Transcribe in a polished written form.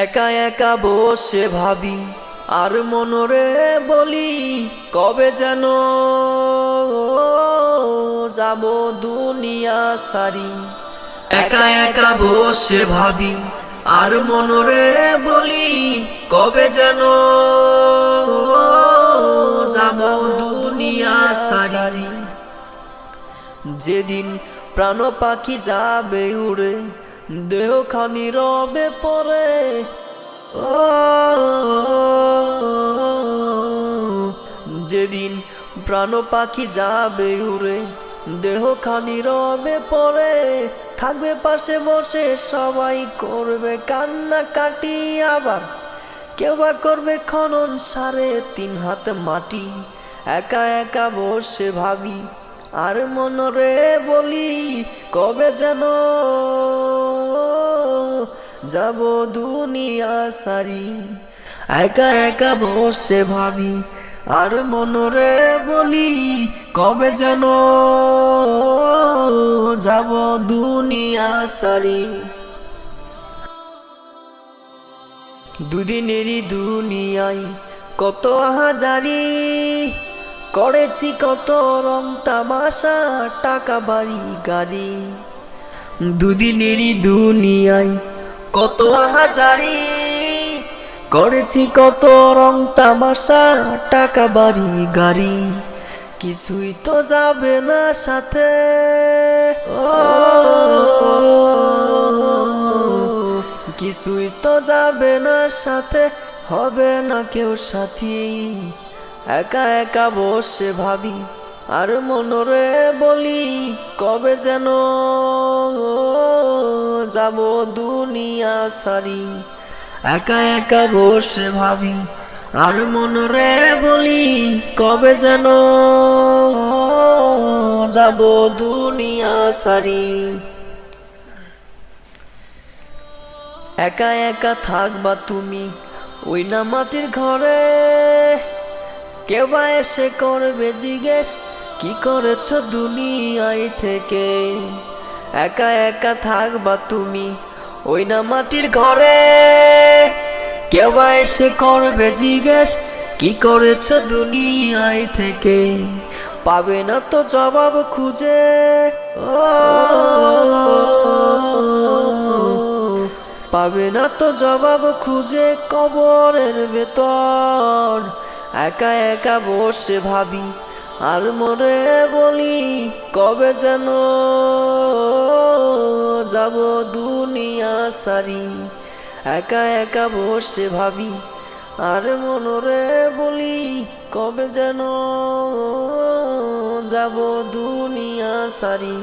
একা একা বসে ভাবি আর মনরে বলি কবে যেন যাব দুনিয়া সারি। একা একা বসে ভাবি আর মনরে বলি কবে যেন যাব দুনিয়া সারি। যেদিন প্রাণ পাখি যাবে উড়ে দেহ খানি রবে পরে, যেদিন প্রাণ পাখি যাবে উড়ে দেহ খানি রবে পরে, থাকবে পাশে বসে সবাই করবে কান্না কাটি, আবার কেউ বা করবে খনন 3.5 হাত মাটি। একা একা বসে ভাবি আর মনরে বলি কবে যেন যাব দুনিয়া সারি। একা একা বসে ভাবি আর মনরে বলি কবে যেন যাব দুনিয়া সারি। দুদিনেরই দুনিয়ায় কত হাজারি, করেছি কত রং তামাশা টাকা বাড়ি গাড়ি। দুদিনেরই দুনিয়ায় কত হাজারি, করেছি কত রং তামাশা টাকা বাড়ি গাড়ি। কিছুই তো যাবে না সাথে, কিছুই তো যাবে না সাথে, হবে না কেউ সাথী। একা একা বসে ভাবি আর মনরে বলি কবে যেন যাব দুনিয়া সারি। একা একা বসে ভাবি আর মনরে বলি কবে যেন যাব দুনিয়া সারি। একা একা থাকবা তুমি ওই না মাটির ঘরে, কেউ বা এসে করবে জিজ্ঞেস কি করেছ দুনিয়ায় থেকে। একা একা থাকবা তুমি ওই না মাটির ঘরে, কেউ বা এসে করবে জিজ্ঞেস কি করেছ দুনিয়ায় থেকে। পাবে না তো জবাব খুঁজে, পাবে না তো জবাব খুঁজে কবরের ভেতর। একা একা বসে ভাবি আর মরে বলি কবে যেন যাব দুনিয়া সারি। একা একা বসে ভাবি আর মনরে বলি কবে যেন যাব দুনিয়া সারি।